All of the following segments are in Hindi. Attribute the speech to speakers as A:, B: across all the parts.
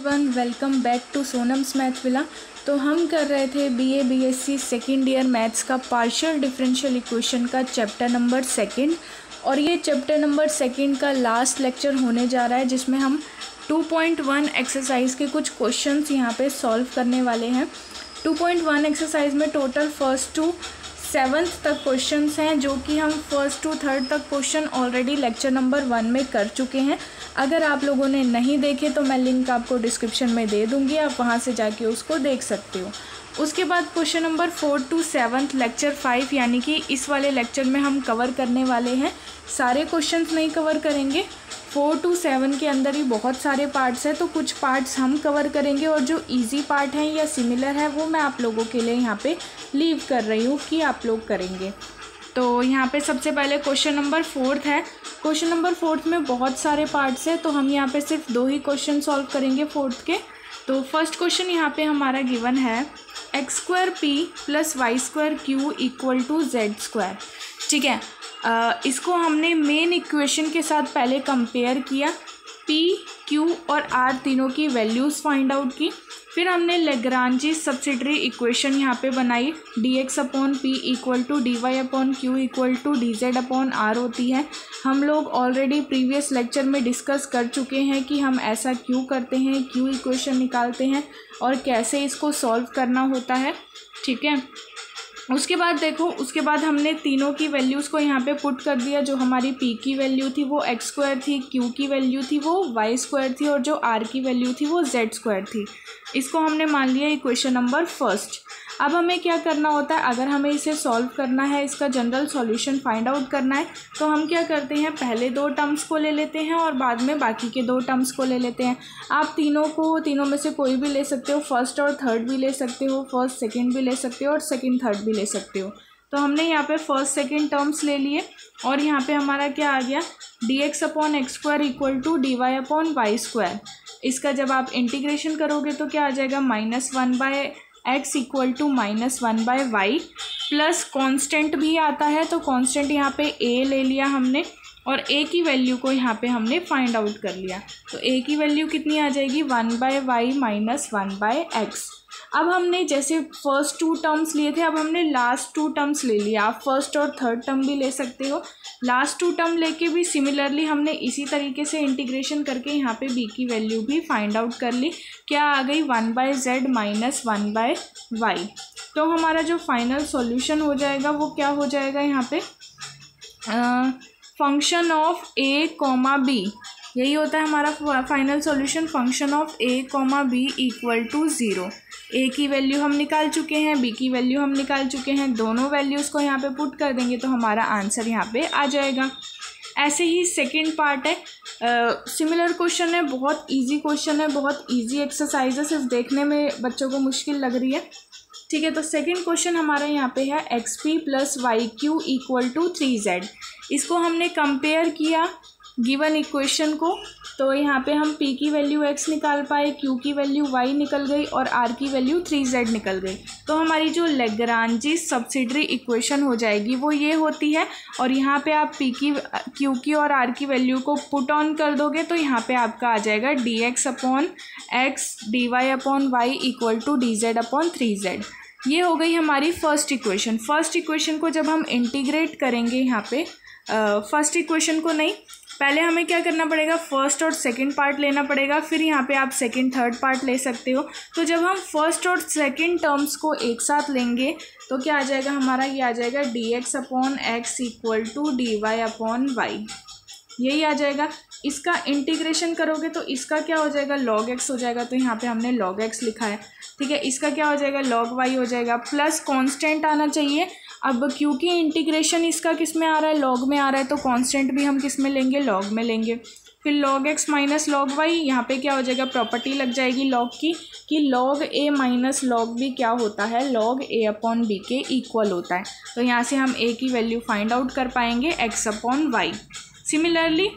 A: Everyone, welcome back to Sonam's math villa. तो हम कर रहे थे BA BSc second year maths का पार्शियल डिफरेंशियल इक्वेशन का चैप्टर नंबर सेकंड, और ये चैप्टर नंबर सेकंड का लास्ट लेक्चर होने जा रहा है, जिसमें हम 2.1 एक्सरसाइज के कुछ क्वेश्चंस यहाँ पे सॉल्व करने वाले हैं। 2.1 एक्सरसाइज में टोटल फर्स्ट टू सेवन्थ तक क्वेश्चंस हैं, जो कि हम फर्स्ट टू थर्ड तक क्वेश्चन ऑलरेडी लेक्चर नंबर 1 में कर चुके हैं। अगर आप लोगों ने नहीं देखे तो मैं लिंक आपको डिस्क्रिप्शन में दे दूँगी, आप वहाँ से जाके उसको देख सकते हो। उसके बाद क्वेश्चन नंबर 4 टू 7 लेक्चर 5, यानी कि इस वाले लेक्चर में हम कवर करने वाले हैं। सारे क्वेश्चंस नहीं कवर करेंगे, 4 टू 7 के अंदर ही बहुत सारे पार्ट्स हैं, तो कुछ पार्ट्स हम कवर करेंगे और जो इजी पार्ट हैं या सिमिलर है वो मैं आप लोगों के लिए यहाँ पे लीव कर रही हूँ कि आप लोग करेंगे। तो यहाँ पे सबसे पहले क्वेश्चन नंबर 4 है। क्वेश्चन नंबर 4 में बहुत सारे पार्ट्स हैं, तो हम यहाँ पे सिर्फ 2 ही क्वेश्चन सॉल्व करेंगे 4 के। तो फर्स्ट क्वेश्चन यहाँ पे हमारा गिवन है x² p + y² q = z²। ठीक है, इसको हमने मेन इक्वेशन के साथ पहले कंपेयर किया, p, q और r तीनों की वैल्यूज़ फाइंड आउट की। फिर हमने लेग्रांजी सब्सिडियरी इक्वेशन यहाँ पे बनाई, dx/p = dy/q = dz/r होती है। हम लोग ऑलरेडी प्रीवियस लेक्चर में डिस्कस कर चुके हैं कि हम ऐसा क्यों करते हैं, क्यों इक्वेशन निकालते हैं और कैसे इसको सॉल्व करना होता है। ठीक है, उसके बाद देखो, उसके बाद हमने तीनों की वैल्यूज़ को यहाँ पे पुट कर दिया। जो हमारी p की वैल्यू थी वो x² थी, q की वैल्यू थी वो y² थी, और जो r की वैल्यू थी वो z² थी। इसको हमने मान लिया इक्वेशन नंबर फर्स्ट। अब हमें क्या करना होता है, अगर हमें इसे सॉल्व करना है, इसका जनरल सॉल्यूशन फाइंड आउट करना है, तो हम क्या करते हैं, पहले 2 टर्म्स को ले लेते हैं और बाद में बाकी के 2 टर्म्स को ले लेते हैं। आप तीनों में से कोई भी ले सकते हो, फर्स्ट और थर्ड भी ले सकते हो, फर्स्ट सेकंड भी ले सकते हो और सेकंड थर्ड भी ले सकते हो। तो हमने यहाँ पे फर्स्ट सेकंड टर्म्स ले लिए और यहाँ पे हमारा क्या आ गया, dx/x² = dy/y²। इसका जब आप इंटीग्रेशन करोगे तो क्या आ जाएगा, -1/x = -1/y, प्लस कांस्टेंट भी आता है, तो कांस्टेंट यहाँ पे a ले लिया हमने और a की वैल्यू को यहाँ पे हमने फाइंड आउट कर लिया। तो a की वैल्यू कितनी आ जाएगी, 1/y - 1/x। अब हमने जैसे फर्स्ट 2 टर्म्स लिए थे, अब हमने लास्ट 2 टर्म्स ले लिया। आप फर्स्ट और थर्ड टर्म भी ले सकते हो। लास्ट 2 टर्म लेके भी सिमिलरली हमने इसी तरीके से इंटीग्रेशन करके यहाँ पे b की वैल्यू भी फाइंड आउट कर ली। क्या आ गई, 1/z - 1/y। तो हमारा जो फाइनल सॉल्यूशन हो जाएगा वो क्या हो जाएगा, यहाँ पे फंक्शन ऑफ a, b, यही होता है हमारा final solution. Function of a, b = 0। a की वैल्यू हम निकाल चुके हैं, b की वैल्यू हम निकाल चुके हैं, दोनों वैल्यूज़ को यहाँ पे पुट कर देंगे तो हमारा आंसर यहाँ पे आ जाएगा। ऐसे ही सेकंड पार्ट है, सिमिलर क्वेश्चन है, बहुत इजी क्वेश्चन है, बहुत इजी एक्सरसाइज है, सिर्फ देखने में बच्चों को मुश्किल लग रही है। ठीक है, तो सेकंड क्वेश्चन हमारा यहाँ पे है xp + yq = 3z। इसको हमने कंपेयर किया गिवन इक्वेशन को, तो यहाँ पे हम p की वैल्यू x निकाल पाए, q की वैल्यू y निकल गई और r की वैल्यू 3z निकल गई। तो हमारी जो लेग्रांजी सब्सिडियरी इक्वेशन हो जाएगी वो ये होती है, और यहाँ पे आप p की, q की और r की वैल्यू को पुट ऑन कर दोगे तो यहाँ पे आपका आ जाएगा dx/x dy/y = dz/3z। ये हो गई हमारी फर्स्ट इक्वेशन। फर्स्ट इक्वेशन को जब हम इंटीग्रेट करेंगे, यहाँ पे फर्स्ट इक्वेशन को नहीं, पहले हमें क्या करना पड़ेगा, फर्स्ट और सेकंड पार्ट लेना पड़ेगा, फिर यहाँ पे आप सेकंड थर्ड पार्ट ले सकते हो। तो जब हम फर्स्ट और सेकंड टर्म्स को एक साथ लेंगे तो क्या आ जाएगा हमारा, ये आ जाएगा dx/x = dy/y, यही आ जाएगा। इसका इंटीग्रेशन करोगे तो इसका क्या हो जाएगा, log x हो जाएगा, तो यहाँ पे हमने log x लिखा है। ठीक है, इसका क्या हो जाएगा, log y हो जाएगा, प्लस कांस्टेंट आना चाहिए। अब क्योंकि इंटीग्रेशन इसका किस में आ रहा है, log में आ रहा है, तो कांस्टेंट भी हम किस में लेंगे, log में लेंगे। फिर log x - log y, यहाँ पे क्या हो जाएगा, प्रॉपर्टी लग जाएगी log की कि log a - log b क्या होता है, log a/b के इक्वल होता है। तो यहाँ से हम a की वैल्यू फाइंड आउट कर पाएंगे x/y। सिमिलरली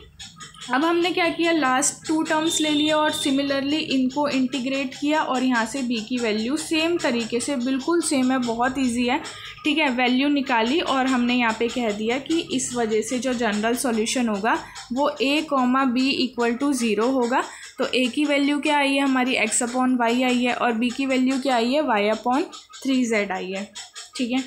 A: अब हमने क्या किया, लास्ट 2 टर्म्स ले लिए और सिमिलरली इनको इंटीग्रेट किया और यहाँ से b की वैल्यू सेम तरीके से, बिल्कुल सेम है, बहुत इजी है। ठीक है, वैल्यू निकाली और हमने यहाँ पे कह दिया कि इस वजह से जो जनरल सॉल्यूशन होगा वो a, b = 0 होगा। तो ए की वैल्यू क्या आई है हमारी x अपॉन वाई आई है और बी की वैल्यू क्या आई है y अपॉन 3z आई है। ठीक है,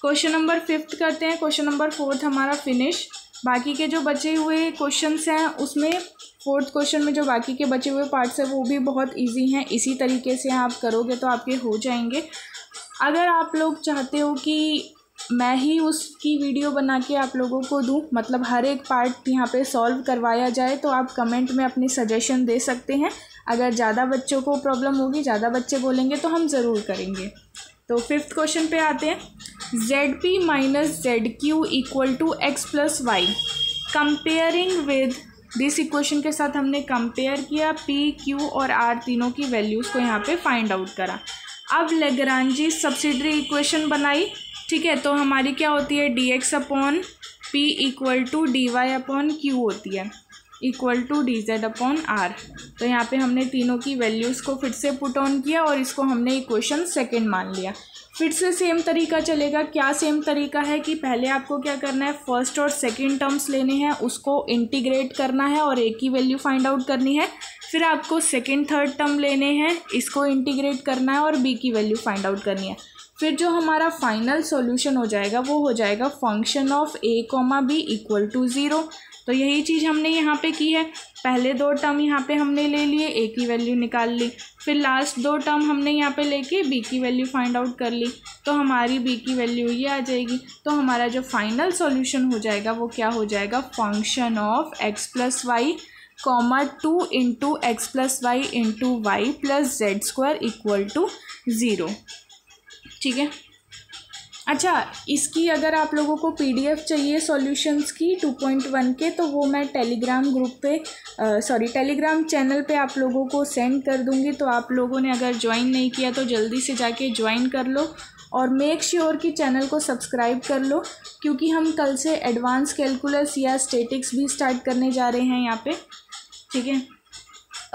A: क्वेश्चन नंबर 5 करते हैं। क्वेश्चन नंबर 4 हमारा फिनिश। बाकी के जो बचे हुए क्वेश्चंस हैं उसमें 4th क्वेश्चन में जो बाकी के बचे हुए पार्ट्स हैं वो भी बहुत इजी हैं। इसी तरीके से आप करोगे तो आपके हो जाएंगे। अगर आप लोग चाहते हो कि मैं ही उसकी वीडियो बना के आप लोगों को दूं, मतलब हर एक पार्ट यहाँ पे सॉल्व करवाया जाए, तो आप कमेंट में अपनी सजेशन दे सकते हैं। अगर ज़्यादा बच्चों को प्रॉब्लम होगी, ज़्यादा बच्चे बोलेंगे तो हम ज़रूर करेंगे। तो 5th क्वेश्चन पे आते हैं। ZP minus ZQ equal to x plus Y. Comparing with this equation के साथ हमने कंपेयर किया, P, Q और R तीनों की वैल्यूज़ को यहाँ पे फाइंड आउट करा। अब लेग्रांजी सब्सिडरी इक्वेशन बनाई। ठीक है, तो हमारी क्या होती है dx upon P equal to D Y upon Q होती है equal to D Z upon R. तो यहाँ पे हमने तीनों की वैल्यूज़ को फिर से पुट ऑन किया और इसको हमने इक्वेशन सेकंड मान लिया। फिर से सेम तरीका चलेगा। क्या सेम तरीका है कि पहले आपको क्या करना है, फर्स्ट और सेकंड टर्म्स लेने हैं, उसको इंटीग्रेट करना है और ए की वैल्यू फाइंड आउट करनी है। फिर आपको सेकंड थर्ड टर्म लेने हैं, इसको इंटीग्रेट करना है और बी की वैल्यू फाइंड आउट करनी है। फिर जो हमारा फाइनल सॉल्यूशन हो जाएगा वो हो जाएगा function of A comma B equal to 0। तो यही चीज़ हमने यहाँ पे की है। पहले 2 टर्म यहाँ पे हमने ले लिए, ए की वैल्यू निकाल ली, फिर लास्ट 2 टर्म हमने यहाँ पे लेके बी की वैल्यू फाइंड आउट कर ली, तो हमारी बी की वैल्यू ये आ जाएगी। तो हमारा जो फाइनल सॉल्यूशन हो जाएगा वो क्या हो जाएगा, function of X plus Y comma 2 into X plus Y into Y plus Z square equal to 0। ठीक है, अच्छा, इसकी अगर आप लोगों को पीडीएफ चाहिए सॉल्यूशंस की 2.1 के, तो वो मैं टेलीग्राम ग्रुप पे टेलीग्राम चैनल पे आप लोगों को सेंड कर दूंगी। तो आप लोगों ने अगर ज्वाइन नहीं किया तो जल्दी से जाके ज्वाइन कर लो और मेक श्योर कि चैनल को सब्सक्राइब कर लो, क्योंकि हम कल से एडवांस कैलकुलस या स्टैटिक्स भी स्टार्ट करने जा रहे हैं यहाँ पे। ठीक है,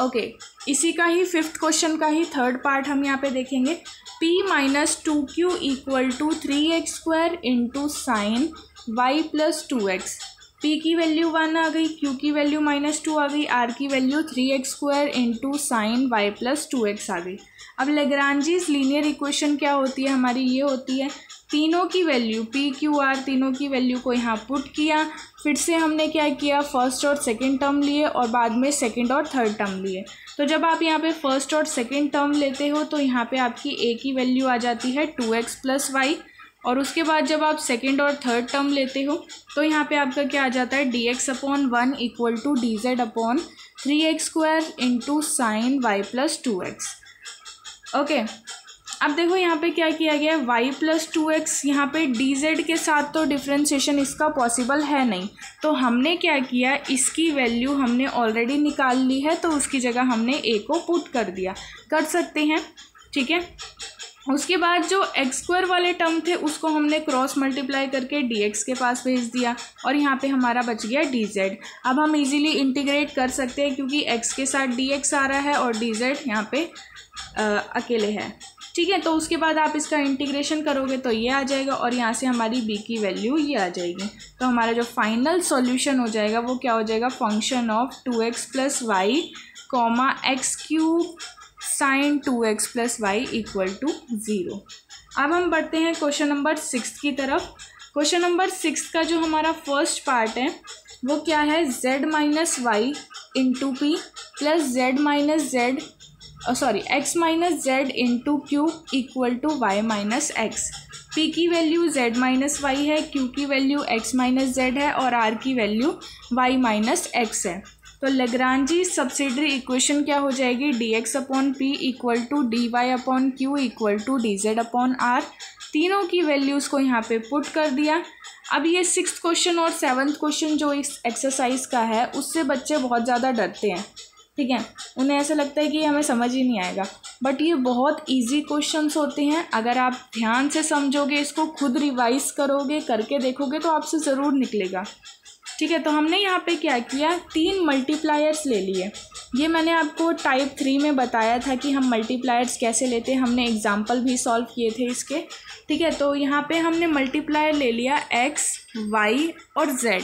A: ओके, इसी का ही 5th क्वेश्चन का ही 3rd पार्ट हम यहाँ पे देखेंगे। P minus 2Q equal to 3x square into sine Y plus 2x। P की वैल्यू 1 आ गई, Q की वैल्यू -2 आ गई, R की value 3x square into sine Y plus 2x आ गई। अब लेग्रांजीज लीनियर इक्वेशन क्या होती है हमारी, ये होती है तीनों की वैल्यू P, Q, R तीनों की वैल्यू को यहाँ पुट किया। फिर से हमने क्या किया, फर्स्ट और सेकंड टर्म लिए और बाद में सेकंड और थर्ड टर्म लिए। तो जब आप यहाँ पे फर्स्ट और सेकंड टर्म लेते हो तो यहाँ पे आपकी ए की वैल्यू आ जाती है 2x प्लस वाई, और उसके बाद जब आप सेकंड और थर्ड टर्म लेते हो तो यहाँ पे आपका क्या आ जाता है, dx upon 1 equal to D Z upon 3x square into sine Y plus 2x। Okay, अब देखो यहाँ पे क्या किया गया है, y प्लस 2x, यहाँ पे dz के साथ तो डिफ्रेंशिएशन इसका पॉसिबल है नहीं, तो हमने क्या किया, इसकी वैल्यू हमने ऑलरेडी निकाल ली है, तो उसकी जगह हमने a को पुट कर दिया, कर सकते हैं। ठीक है, उसके बाद जो एक्स स्क्वायर वाले टर्म थे उसको हमने क्रॉस मल्टीप्लाई करके dx के पास भेज दिया और यहाँ पे हमारा बच गया dz। अब हम इजीली इंटीग्रेट कर सकते हैं क्योंकि x के साथ dx आ रहा है और dz यहाँ पे अकेले है। ठीक है, तो उसके बाद आप इसका इंटीग्रेशन करोगे तो ये आ जाएगा और यहाँ से हमारी b की वैल्यू ये आ जाएगी। तो हमारा जो फाइनल सॉल्यूशन हो जाएगा वो क्या हो जाएगा, function of 2x plus Y comma X cube sine 2x plus Y equal to 0। अब हम बढ़ते हैं क्वेश्चन नंबर 6 की तरफ। क्वेश्चन नंबर 6 का जो हमारा फर्स्ट पार्ट है वो क्या है, z minus Y into P plus Z minus Z X minus Z into Q equal to Y minus X. P की वैल्यू z माइनस वाई है, क्यू की वैल्यू x माइनस जेड है और r की वैल्यू y माइनस एक्स है। तो लेग्रांजी सब्सिडरी इक्वेशन क्या हो जाएगी, dx upon P equal to D Y upon Q equal to D Z upon R. तीनों की वैल्यूज़ को यहाँ पे पुट कर दिया। अब ये 6th क्वेश्चन और 7th क्वेश्चन जो इस एक्सरसाइज का है उससे बच्चे बहुत ज़्यादा डरते हैं। ठीक है, उन्हें ऐसा लगता है कि हमें समझ ही नहीं आएगा, बट ये बहुत इजी क्वेश्चंस होते हैं। अगर आप ध्यान से समझोगे, इसको खुद रिवाइज करोगे, करके देखोगे तो आपसे ज़रूर निकलेगा। ठीक है, तो हमने यहाँ पे क्या किया, 3 मल्टीप्लायर्स ले लिए। ये मैंने आपको टाइप 3 में बताया था कि हम मल्टीप्लायर्स कैसे लेते हैं, हमने एग्जाम्पल भी सॉल्व किए थे इसके। ठीक है, तो यहाँ पे हमने मल्टीप्लायर ले लिया x, y और z।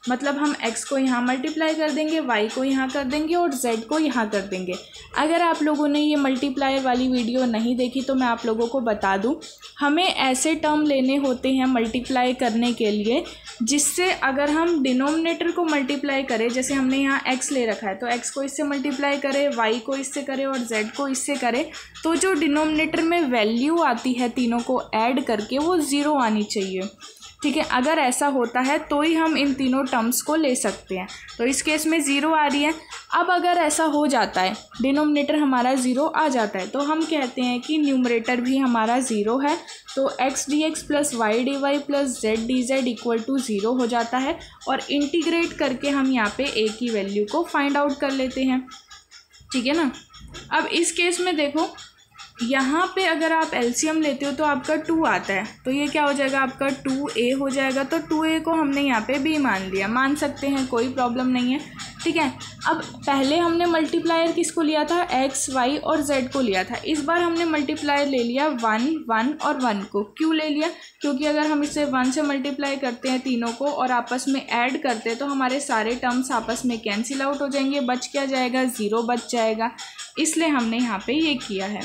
A: मतलब हम x को यहाँ मल्टीप्लाई कर देंगे, y को यहाँ कर देंगे और z को यहाँ कर देंगे। अगर आप लोगों ने ये मल्टीप्लायर वाली वीडियो नहीं देखी तो मैं आप लोगों को बता दूँ, हमें ऐसे टर्म लेने होते हैं मल्टीप्लाई करने के लिए जिससे अगर हम डिनोमिनेटर को मल्टीप्लाई करें, जैसे हमने यहाँ x ले रखा है तो x को इससे मल्टीप्लाई करें, y को इससे करें और z को इससे करें, तो जो डिनोमिनेटर में वैल्यू आती है तीनों को ऐड करके वो 0 आनी चाहिए। ठीक है, अगर ऐसा होता है तो ही हम इन तीनों टर्म्स को ले सकते हैं। तो इस केस में 0 आ रही है। अब अगर ऐसा हो जाता है, डिनोमिनेटर हमारा 0 आ जाता है, तो हम कहते हैं कि न्यूमरेटर भी हमारा 0 है। तो x dx plus Y D Y plus Z D Z equal to 0 हो जाता है। और इंटीग्रेट करके हम यहाँ पे a की वैल्यू को फाइंड आउट कर लेते हैं। ठीक है ना। अब इस केस में देखो, यहाँ पे अगर आप एलसीएम लेते हो तो आपका 2 आता है, तो ये क्या हो जाएगा, आपका 2a हो जाएगा। तो 2a को हमने यहाँ पे b मान लिया, मान सकते हैं, कोई प्रॉब्लम नहीं है। ठीक है। अब पहले हमने मल्टीप्लायर किसको लिया था, x, y और z को लिया था। इस बार हमने मल्टीप्लायर ले लिया 1, 1 और 1 को। क्यों ले लिया, क्योंकि अगर हम इसे 1 से मल्टीप्लाई करते हैं तीनों को और आपस में ऐड करते हैं तो हमारे सारे टर्म्स आपस में कैंसिल आउट हो जाएंगे, बच क्या जाएगा, 0 बच जाएगा। इसलिए हमने यहाँ पे ये किया है।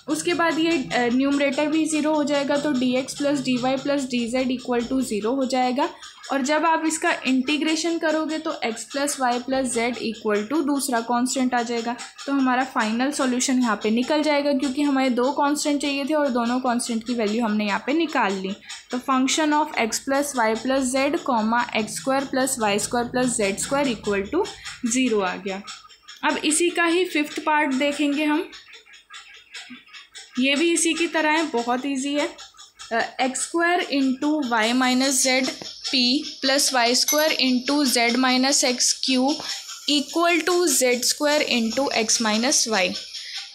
A: उसके बाद ये न्यूमरेटर भी 0 हो जाएगा, तो dx plus D Y plus D Z equal to 0 हो जाएगा। और जब आप इसका इंटीग्रेशन करोगे तो x plus Y plus Z equal to दूसरा कांस्टेंट आ जाएगा। तो हमारा फाइनल सॉल्यूशन यहाँ पे निकल जाएगा, क्योंकि हमें 2 कांस्टेंट चाहिए थे और दोनों कांस्टेंट की वैल्यू हमने यहाँ पे निकाल ली। तो function of x plus Y plus Z comma X square plus Y square plus Z square equal to 0 आ गया। अब इसी का ही 5th पार्ट देखेंगे हम। ये भी इसी की तरह है, बहुत इजी है। X square into Y minus Z P plus Y square into Z minus X Q equal to Z square into X minus Y.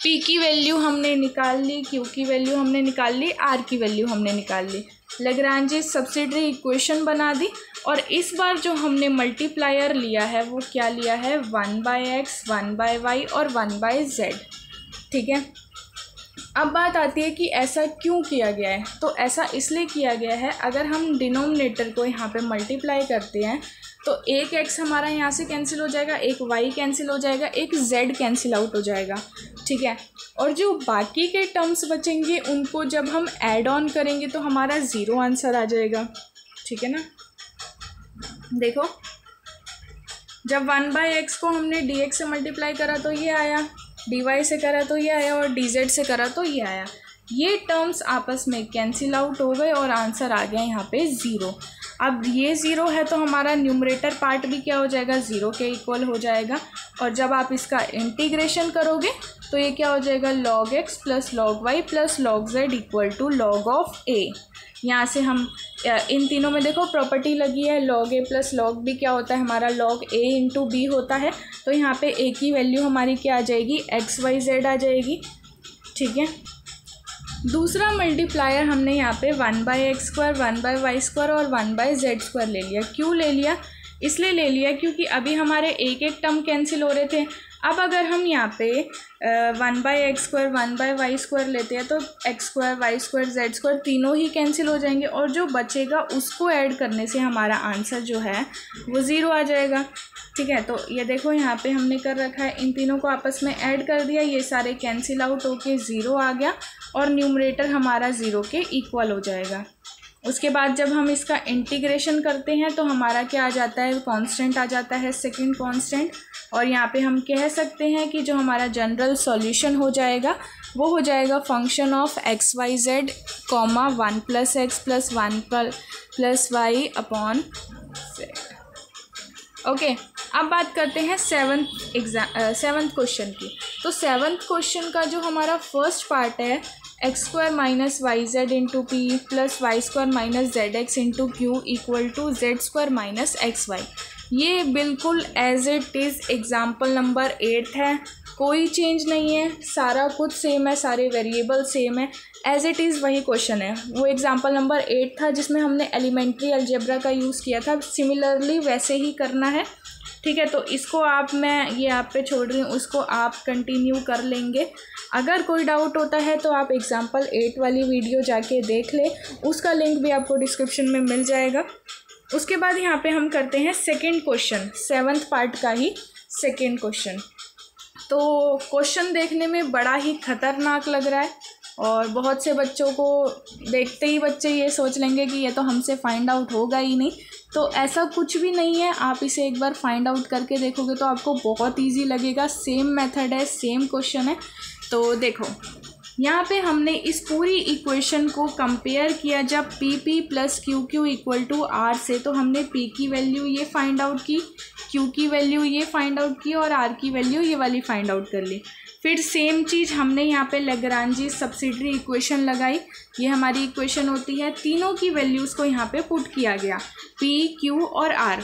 A: P की वैल्यू हमने निकाल ली, क्यू की वैल्यू हमने निकाल ली, आर की वैल्यू हमने निकाल ली। लैग्रांज सब्सिडियरी इक्वेशन बना दी। और इस बार जो हमने मल्टीप्लायर लिया है वो क्या लिया है, 1 बाय एक्स, 1 बाय वाई और 1 बाय जेड। ठीक है। अब बात आती है कि ऐसा क्यों किया गया है। तो ऐसा इसलिए किया गया है, अगर हम डिनोमिनेटर को यहाँ पे मल्टीप्लाई करते हैं तो एक x हमारा यहाँ से कैंसिल हो जाएगा, एक y कैंसिल हो जाएगा, एक z कैंसिल आउट हो जाएगा। ठीक है। और जो बाकी के टर्म्स बचेंगे उनको जब हम ऐड ऑन करेंगे तो हमारा 0 आंसर आ जाएगा। ठीक है ना। देखो, जब 1 बाय एक्स को हमने dx से मल्टीप्लाई करा तो ये आया, dy से करा तो ये आया और dz से करा तो ये आया। ये टर्म्स आपस में कैंसिल आउट हो गए और आंसर आ गया यहाँ पे 0। अब ये 0 है तो हमारा न्यूमरेटर पार्ट भी क्या हो जाएगा, 0 के इक्वल हो जाएगा। और जब आप इसका इंटीग्रेशन करोगे तो ये क्या हो जाएगा, log x plus log y plus log z equal to log of a। यहाँ से हम इन तीनों में देखो प्रॉपर्टी लगी है, log a plus log b क्या होता है, हमारा log a इंटू बी होता है। तो यहाँ पे a की वैल्यू हमारी क्या आ जाएगी, x y z आ जाएगी। ठीक है। दूसरा मल्टीप्लायर हमने यहाँ पे 1 by X square, 1 by Y square और 1 बाई जेड स्क्वायर ले लिया। क्यों ले लिया, इसलिए ले लिया क्योंकि अभी हमारे एक एक टर्म कैंसिल हो रहे थे। अब अगर हम यहाँ पे 1 by X square, 1 by Y square लेते हैं तो X square, Y square, Z square तीनों ही कैंसिल हो जाएंगे और जो बचेगा उसको ऐड करने से हमारा आंसर जो है वो 0 आ जाएगा। ठीक है। तो ये देखो यहाँ पे हमने कर रखा है, इन तीनों को आपस में ऐड कर दिया, ये सारे कैंसिल आउट होके 0 आ गया और न्यूमरेटर हमारा 0 के इक्वल हो जाएगा। उसके बाद जब हम इसका इंटीग्रेशन करते हैं तो हमारा क्या आ जाता है, कांस्टेंट आ जाता है, सेकंड कांस्टेंट। और यहाँ पे हम कह सकते हैं कि जो हमारा जनरल सॉल्यूशन हो जाएगा वो हो जाएगा function of X Y Z comma 1 plus X plus 1 plus Y upon Z. Okay. अब बात करते हैं 7th क्वेश्चन की। तो 7th क्वेश्चन का जो हमारा फर्स्ट पार्ट है, X square minus Y Z into P plus Y square minus Z X into Q equal to Z square minus X Y, ये बिल्कुल as it is example number 8 है, कोई चेंज नहीं है, सारा कुछ सेम है, सारे वेरिएबल सेम है, एज इट इज़ वही क्वेश्चन है। वो एग्जाम्पल नंबर 8 था जिसमें हमने एलिमेंट्री अलजेब्रा का यूज़ किया था, सिमिलरली वैसे ही करना है। ठीक है। तो इसको मैं ये आप पे छोड़ रही हूँ, उसको आप कंटिन्यू कर लेंगे। अगर कोई डाउट होता है तो आप एग्जाम्पल 8 वाली वीडियो जाके देख ले, उसका लिंक भी आपको डिस्क्रिप्शन में मिल जाएगा। उसके बाद यहाँ पे हम करते हैं सेकंड क्वेश्चन, 7th पार्ट का ही सेकंड क्वेश्चन। तो क्वेश्चन देखने में बड़ा ही खतरनाक लग रहा है और बहुत से बच्चों को देखते ही बच्चे ये सोच लेंगे कि ये तो हमसे फाइंड आउट होगा ही नहीं। तो ऐसा कुछ भी नहीं है, आप इसे एक बार फाइंड आउट करके देखोगे तो आपको बहुत ईजी लगेगा। सेम मेथड है, सेम क्वेश्चन है। तो देखो यहाँ पे हमने इस पूरी इक्वेशन को कंपेयर किया जब P P plus Q Q equal to R से। तो हमने पी की वैल्यू ये फाइंड आउट की, क्यू की वैल्यू ये फाइंड आउट की और आर की वैल्यू ये वाली फाइंड आउट कर ली। फिर सेम चीज़ हमने यहाँ पे लैग्रांजी सब्सिडियरी इक्वेशन लगाई। ये हमारी इक्वेशन होती है, तीनों की वैल्यूज़ को यहाँ पे पुट किया गया, पी क्यू और आर।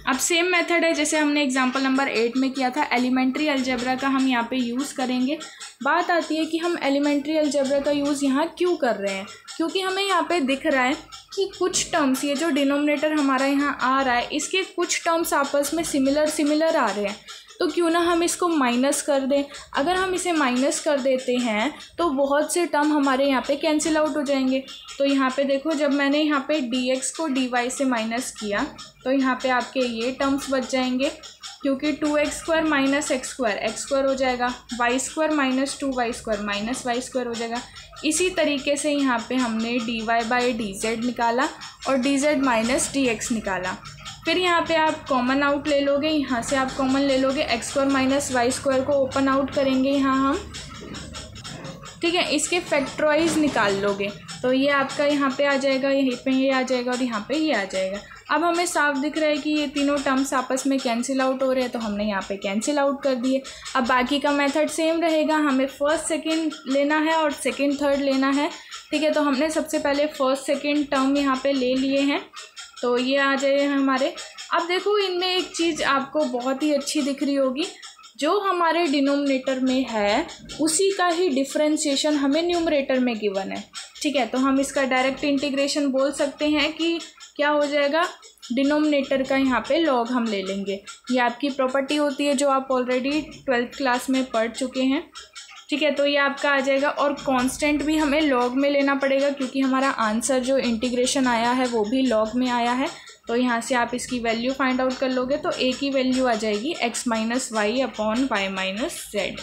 A: अब सेम मेथड है जैसे हमने एग्जांपल नंबर 8 में किया था। एलिमेंट्री अलजेब्रा का हम यहाँ पे यूज़ करेंगे। बात आती है कि हम एलिमेंट्री अलजेब्रा का यूज़ यहाँ क्यों कर रहे हैं, क्योंकि हमें यहाँ पे दिख रहा है कि कुछ टर्म्स, ये जो डिनोमिनेटर हमारा यहाँ आ रहा है, इसके कुछ टर्म्स आपस में सिमिलर आ रहे हैं। तो क्यों ना हम इसको माइनस कर दें। अगर हम इसे माइनस कर देते हैं तो बहुत से टर्म हमारे यहाँ पे कैंसिल आउट हो जाएंगे। तो यहाँ पे देखो, जब मैंने यहाँ पे dx को dy से माइनस किया तो यहाँ पे आपके ये टर्म्स बच जाएंगे, क्योंकि 2x² माइनस x² हो जाएगा, y² minus 2y² minus y² हो जाएगा। इसी तरीके से यहाँ पे हमने dy/dz निकाला और dz माइनस dx निकाला। फिर यहाँ पे आप कॉमन आउट ले लोगे, यहाँ से आप कॉमन ले लोगे, x² माइनस y² को ओपन आउट करेंगे यहाँ हम, ठीक है। इसके फैक्टराइज निकाल लोगे तो ये आपका यहाँ पे आ जाएगा, यहीं पे ये आ जाएगा और यहाँ पे ये आ जाएगा। अब हमें साफ दिख रहा है कि ये तीनों टर्म्स आपस में कैंसिल आउट हो रहे हैं, तो हमने यहाँ पे कैंसिल आउट कर दिए। अब बाकी का मेथड सेम रहेगा, हमें फर्स्ट सेकंड लेना है और सेकंड थर्ड लेना है, ठीक है। तो हमने सबसे पहले फर्स्ट सेकंड टर्म यहाँ पे ले लिए हैं, तो ये आ जाए हमारे। अब देखो इनमें एक चीज़ आपको बहुत ही अच्छी दिख रही होगी, जो हमारे डिनोमिनेटर में है उसी का ही डिफरेंशिएशन हमें न्यूमरेटर में गिवन है, ठीक है। तो हम इसका डायरेक्ट इंटीग्रेशन बोल सकते हैं कि क्या हो जाएगा, डिनोमिनेटर का यहाँ पे लॉग हम ले लेंगे। ये आपकी प्रॉपर्टी होती है जो आप ऑलरेडी 12th क्लास में पढ़ चुके हैं, ठीक है। तो ये आपका आ जाएगा और कांस्टेंट भी हमें लॉग में लेना पड़ेगा, क्योंकि हमारा आंसर जो इंटीग्रेशन आया है वो भी लॉग में आया है। तो यहाँ से आप इसकी वैल्यू फाइंड आउट कर लोगे तो a की वैल्यू आ जाएगी x minus Y upon Y minus Z.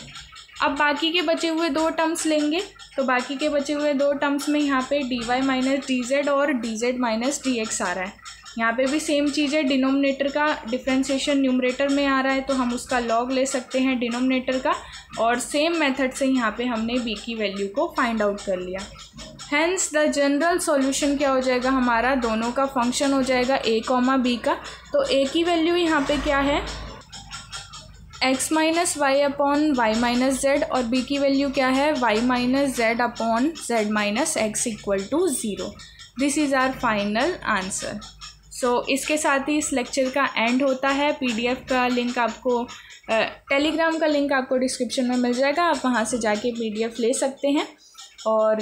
A: अब बाकी के बचे हुए दो टर्म्स लेंगे, तो बाकी के बचे हुए दो टर्म्स में यहाँ पे dy माइनस dz और dz माइनस dx आ रहा है। यहाँ पे भी सेम चीज़ है, डिनोमिनेटर का डिफरेंशिएशन न्यूमरेटर में आ रहा है तो हम उसका लॉग ले सकते हैं डिनोमिनेटर का, और सेम मेथड से यहाँ पे हमने b की वैल्यू को फाइंड आउट कर लिया। हैंस द जनरल सॉल्यूशन क्या हो जाएगा हमारा, दोनों का फंक्शन हो जाएगा a, b का। तो a की वैल्यू यहाँ पे क्या है, x minus Y upon Y minus z, और b की वैल्यू क्या है, y minus z upon z minus x equal to 0। This is our final answer. So इसके साथ ही इस लेक्चर का एंड होता है। PDF का लिंक आपको, टेलीग्राम का लिंक आपको डिस्क्रिप्शन में मिल जाएगा, आप वहाँ से जाके PDF ले सकते हैं। और